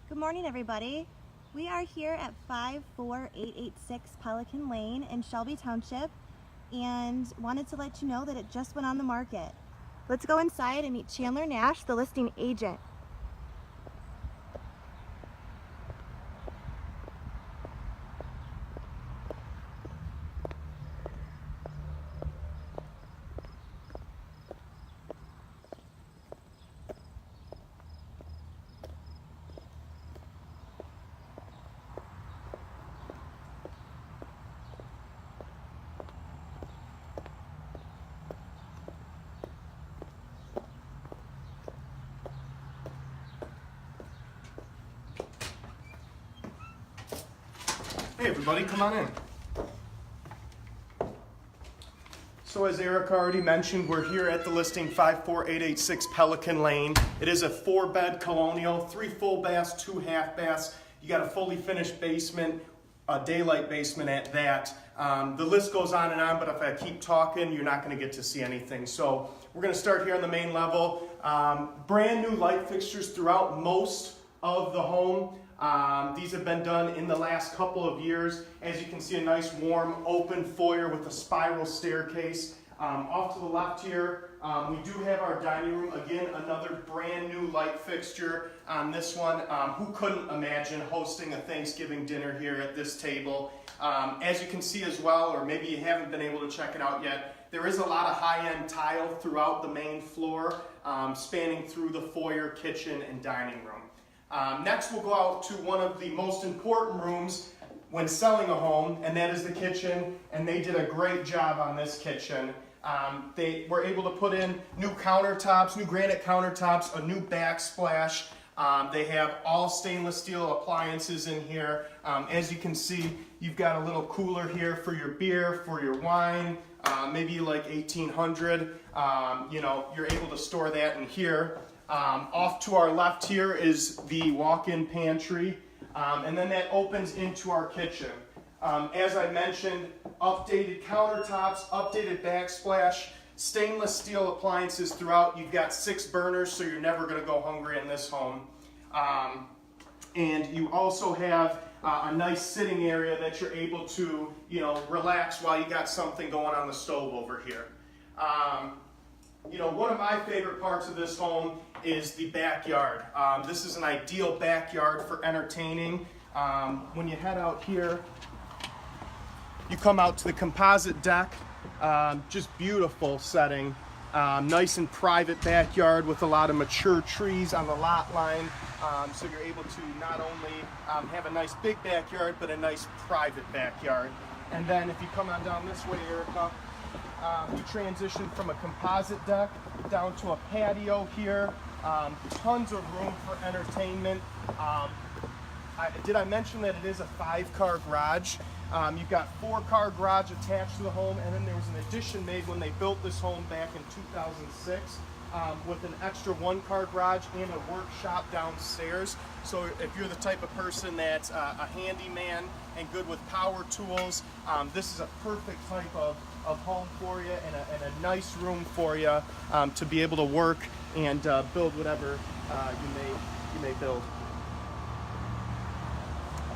Good morning, everybody. We are here at 54886 Pelican Lane in Shelby Township and wanted to let you know that it just went on the market. Let's go inside and meet Chandler Nash, the listing agent. Hey everybody, come on in. So as Erica already mentioned, we're here at the listing 54886 Pelican Lane. It is a 4-bed colonial, 3 full baths, 2 half baths. You got a fully finished basement, a daylight basement at that. The list goes on and on, but if I keep talking, you're not going to get to see anything. So we're going to start here on the main level. Brand new light fixtures throughout most of the home. These have been done in the last couple of years. As you can see, a nice warm open foyer with a spiral staircase. Off to the left here, we do have our dining room. Again, another brand new light fixture on this one. Who couldn't imagine hosting a Thanksgiving dinner here at this table? As you can see as well, or maybe you haven't been able to check it out yet, there is a lot of high-end tile throughout the main floor, spanning through the foyer, kitchen, and dining room. Next, we'll go out to one of the most important rooms when selling a home, and that is the kitchen, and they did a great job on this kitchen. They were able to put in new countertops, new granite countertops, a new backsplash. They have all stainless steel appliances in here. As you can see, you've got a little cooler here for your beer, for your wine, maybe like 1800. You're able to store that in here. Off to our left here is the walk-in pantry, and then that opens into our kitchen. As I mentioned, updated countertops, updated backsplash, stainless steel appliances throughout. You've got 6 burners, so you're never going to go hungry in this home. And you also have a nice sitting area that you're able to, relax while you got something going on the stove over here. One of my favorite parts of this home is the backyard. This is an ideal backyard for entertaining. When you head out here, you come out to the composite deck. Just beautiful setting. Nice and private backyard with a lot of mature trees on the lot line. So you're able to not only have a nice big backyard, but a nice private backyard. And then if you come on down this way, Erica, we transitioned from a composite deck down to a patio here. Tons of room for entertainment. Did I mention that it is a 5-car garage? You've got 4-car garage attached to the home, and then there was an addition made when they built this home back in 2006 with an extra 1-car garage and a workshop downstairs. So if you're the type of person that's a handyman and good with power tools, this is a perfect type of home for you, and a nice room for you to be able to work and build whatever you may build.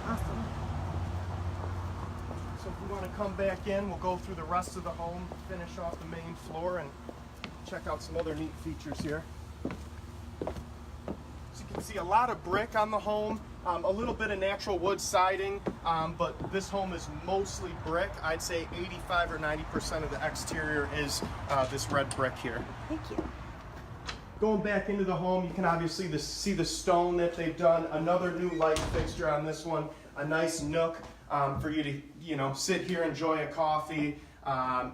Awesome. So if we want to come back in, we'll go through the rest of the home, finish off the main floor, and check out some other neat features here. So you can see a lot of brick on the home, a little bit of natural wood siding, but this home is mostly brick. I'd say 85 or 90% of the exterior is this red brick here. Thank you. Going back into the home, you can obviously see the stone that they've done. Another new light fixture on this one, a nice nook for you to sit here, enjoy a coffee,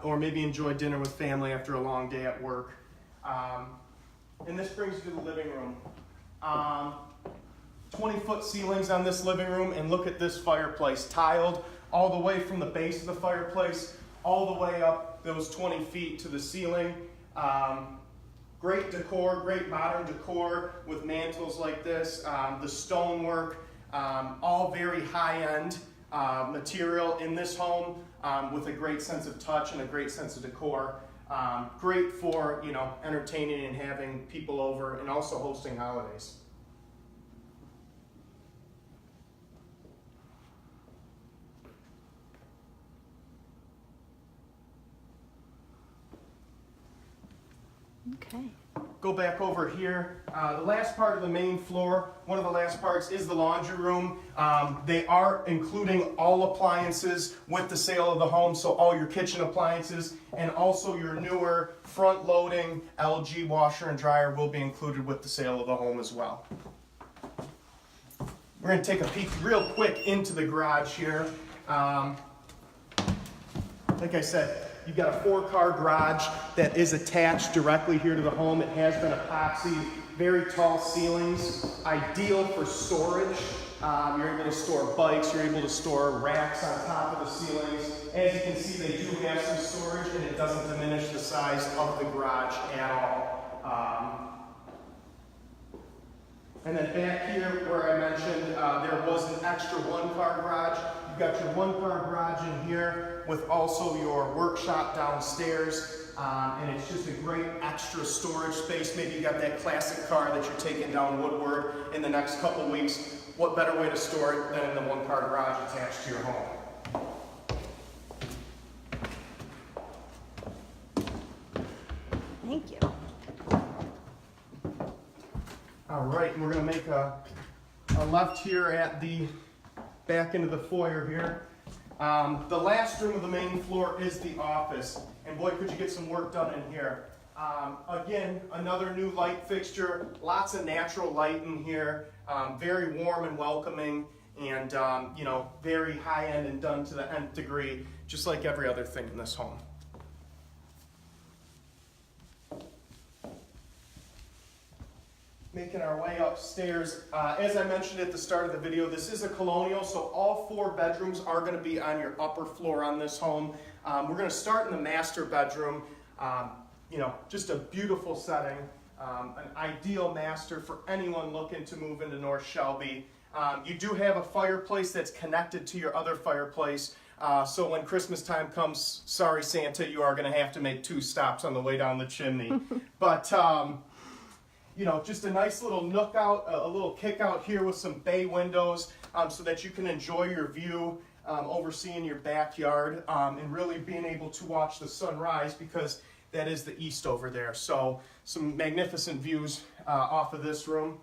or maybe enjoy dinner with family after a long day at work. And this brings you to the living room. 20-foot ceilings on this living room, and look at this fireplace, tiled all the way from the base of the fireplace all the way up those 20 feet to the ceiling. Great decor, great modern decor with mantles like this, the stonework, all very high-end material in this home with a great sense of touch and a great sense of decor. Great for entertaining and having people over, and also hosting holidays. Okay. Go back over here. The last part of the main floor, one of the last parts is the laundry room. They are including all appliances with the sale of the home, so all your kitchen appliances and also your newer front-loading LG washer and dryer will be included with the sale of the home as well. We're going to take a peek real quick into the garage here. Like I said, you've got a 4-car garage that is attached directly here to the home. It has been epoxy, very tall ceilings, ideal for storage. You're able to store bikes, you're able to store racks on top of the ceilings. As you can see, they do have some storage and it doesn't diminish the size of the garage at all. And then back here where I mentioned there was an extra 1-car garage. You've got your 1-car garage in here with also your workshop downstairs. And it's just a great extra storage space. Maybe you got that classic car that you're taking down Woodward in the next couple weeks. What better way to store it than in the 1-car garage attached to your home? Thank you. All right, and we're going to make a left here at the back into the foyer here. The last room of the main floor is the office, and boy, could you get some work done in here. Again, another new light fixture, lots of natural light in here, very warm and welcoming, and you know, very high-end and done to the nth degree, just like every other thing in this home. Making our way upstairs. As I mentioned at the start of the video, this is a colonial, so all 4 bedrooms are going to be on your upper floor on this home. We're going to start in the master bedroom. You know, just a beautiful setting, an ideal master for anyone looking to move into North Shelby. You do have a fireplace that's connected to your other fireplace, so when Christmas time comes, sorry Santa, you are going to have to make 2 stops on the way down the chimney. But you know, just a nice little nook out, a little kick out here with some bay windows so that you can enjoy your view, overseeing your backyard, and really being able to watch the sunrise because that is the east over there. So some magnificent views off of this room,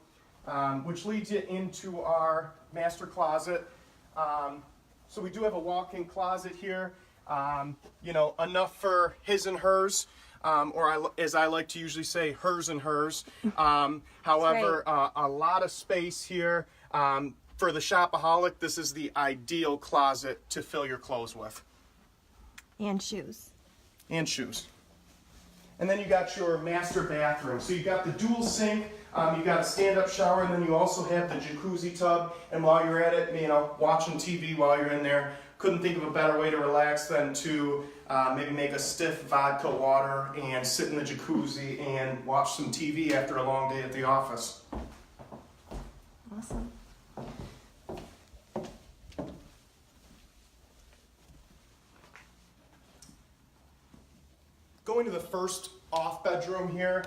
which leads you into our master closet. So we do have a walk-in closet here, you know, enough for his and hers. Or as I like to usually say, hers and hers. However, a lot of space here. For the shopaholic, this is the ideal closet to fill your clothes with. And shoes. And shoes. And then you got your master bathroom. So you got the dual sink, you got a stand-up shower, and then you also have the jacuzzi tub. And while you're at it, you know, watching TV while you're in there, couldn't think of a better way to relax than to maybe make a stiff vodka water and sit in the jacuzzi and watch some TV after a long day at the office. Awesome. Going to the first off bedroom here,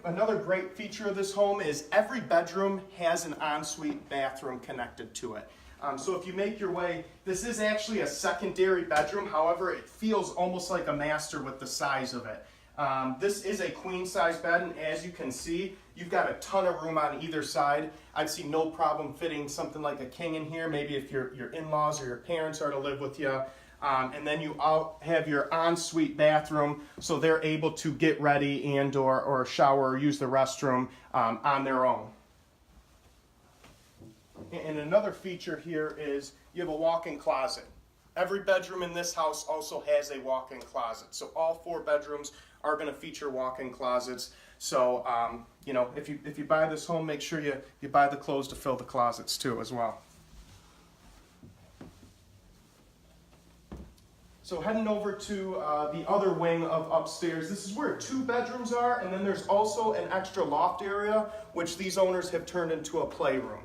another great feature of this home is every bedroom has an ensuite bathroom connected to it. So if you make your way, this is actually a secondary bedroom, however it feels almost like a master with the size of it. This is a queen size bed, and as you can see, you've got a ton of room on either side. I'd see no problem fitting something like a king in here, maybe if your in-laws or your parents are to live with you. And then you all have your ensuite bathroom, so they're able to get ready and or shower or use the restroom on their own. And another feature here is you have a walk-in closet. Every bedroom in this house also has a walk-in closet. So all 4 bedrooms are going to feature walk-in closets. So, you know, if you buy this home, make sure you buy the clothes to fill the closets too as well. So heading over to the other wing of upstairs, this is where 2 bedrooms are, and then there's also an extra loft area, which these owners have turned into a playroom.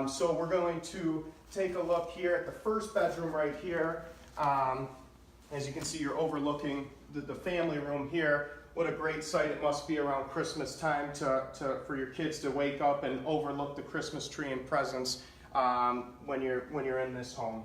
So we're going to take a look here at the first bedroom right here. As you can see, you're overlooking the family room here. What a great sight it must be around Christmas time for your kids to wake up and overlook the Christmas tree and presents when you're in this home.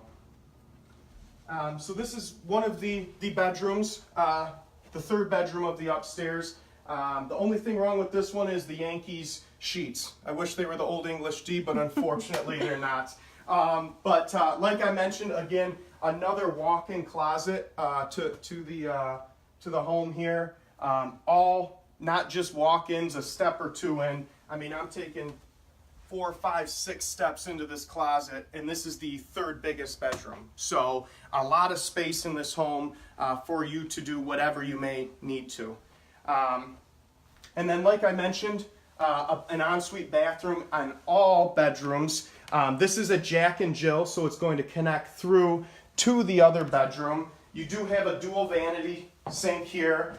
So this is one of the bedrooms, the 3rd bedroom of the upstairs. The only thing wrong with this one is the Yankees sheets. I wish they were the Old English D, but unfortunately they're not. Like I mentioned, again, another walk-in closet to the home here. All not just walk-ins, a step or two in. I mean, I'm taking 4, 5, 6 steps into this closet, and this is the 3rd biggest bedroom. So a lot of space in this home for you to do whatever you may need to. And then, like I mentioned, an ensuite bathroom on all bedrooms. This is a Jack and Jill, so it's going to connect through to the other bedroom. You do have a dual vanity sink here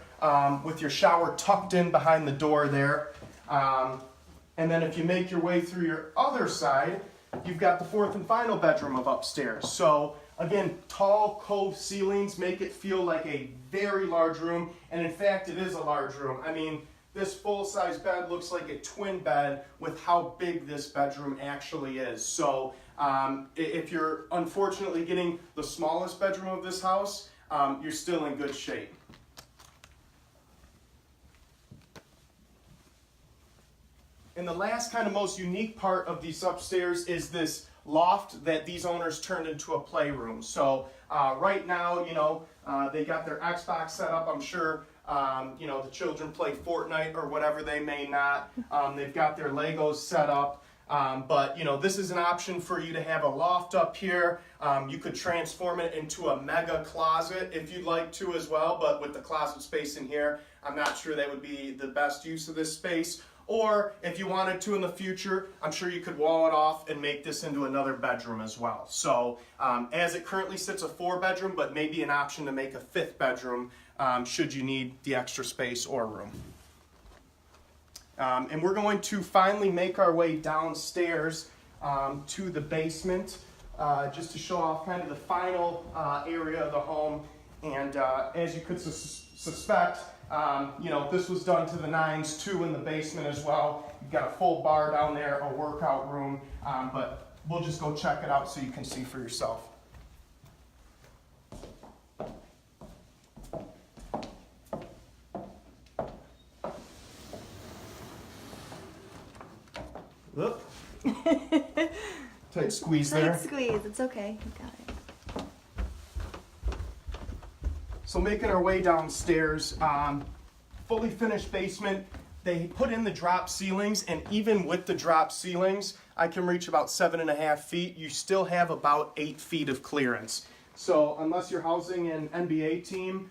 with your shower tucked in behind the door there. And then if you make your way through your other side, you've got the 4th and final bedroom of upstairs. So again, tall cove ceilings make it feel like a very large room. And in fact, it is a large room. I mean, this full-size bed looks like a twin bed with how big this bedroom actually is. So if you're unfortunately getting the smallest bedroom of this house, you're still in good shape. And the last kind of most unique part of these upstairs is this loft that these owners turned into a playroom. So right now, you know, they got their Xbox set up. I'm sure, you know, the children play Fortnite or whatever they may not. They've got their Legos set up. But, you know, this is an option for you to have a loft up here. You could transform it into a mega closet if you'd like to as well. But with the closet space in here, I'm not sure that would be the best use of this space. Or if you wanted to in the future, I'm sure you could wall it off and make this into another bedroom as well. So as it currently sits, a 4-bedroom, but maybe an option to make a 5th bedroom should you need the extra space or room. And we're going to finally make our way downstairs to the basement just to show off kind of the final area of the home. And as you could suspect, you know, this was done to the nines too in the basement as well. You've got a full bar down there, a workout room, but we'll just go check it out so you can see for yourself. Look. Tight squeeze there. Tight squeeze, it's okay. You got it. So making our way downstairs, fully finished basement. They put in the drop ceilings, and even with the drop ceilings, I can reach about 7.5 feet. You still have about 8 feet of clearance. So unless you're housing an NBA team,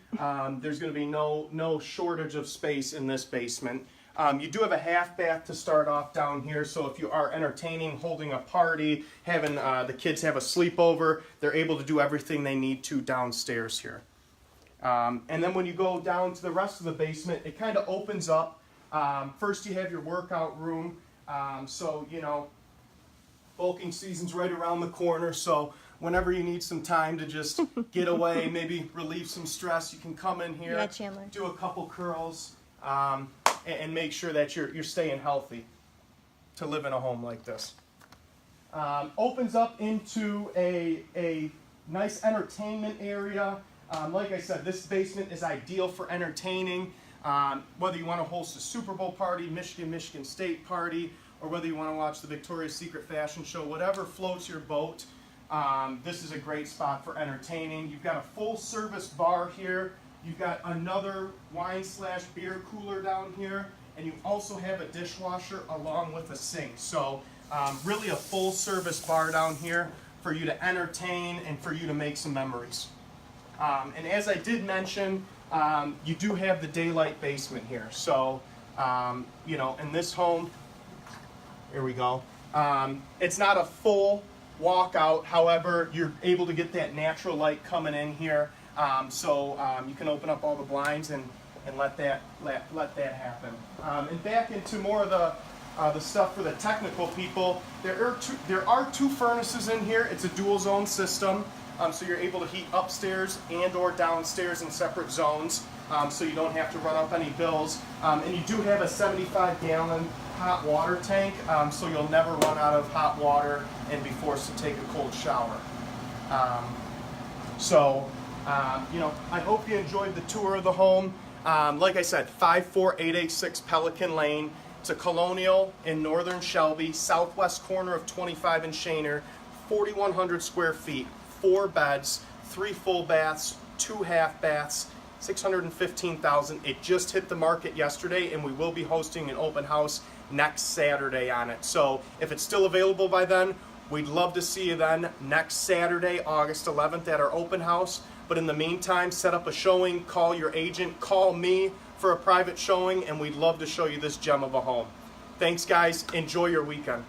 there's going to be no shortage of space in this basement. You do have a half bath to start off down here, so if you are entertaining, holding a party, having the kids have a sleepover, they're able to do everything they need to downstairs here. And then when you go down to the rest of the basement, it kind of opens up. First you have your workout room, so you know, bulking season's right around the corner, so whenever you need some time to just get away, maybe relieve some stress, you can come in here, Yeah, Chandler. do a couple curls, and make sure that you're staying healthy to live in a home like this. Opens up into a nice entertainment area. Like I said, this basement is ideal for entertaining, whether you want to host a Super Bowl party, Michigan State party, or whether you want to watch the Victoria's Secret fashion show, whatever floats your boat. This is a great spot for entertaining. You've got a full service bar here. You've got another wine/beer cooler down here, and you also have a dishwasher along with a sink. So really a full service bar down here for you to entertain and for you to make some memories. And as I did mention, you do have the daylight basement here. So, you know, in this home, here we go. It's not a full walkout. However, you're able to get that natural light coming in here. So you can open up all the blinds and let that happen. And back into more of the stuff for the technical people. There are two furnaces in here. It's a dual zone system. So you're able to heat upstairs and or downstairs in separate zones, so you don't have to run up any bills. And you do have a 75-gallon hot water tank, so you'll never run out of hot water and be forced to take a cold shower. You know, I hope you enjoyed the tour of the home. Like I said, 54886 Pelican Lane. It's a colonial in northern Shelby, southwest corner of 25 and Shaner, 4,100 square feet, 4 beds, 3 full baths, 2 half baths, 615,000. It just hit the market yesterday, and we will be hosting an open house next Saturday on it. So if it's still available by then, we'd love to see you then next Saturday, August 11th at our open house. But in the meantime, set up a showing, call your agent, call me for a private showing, and we'd love to show you this gem of a home. Thanks, guys. Enjoy your weekend.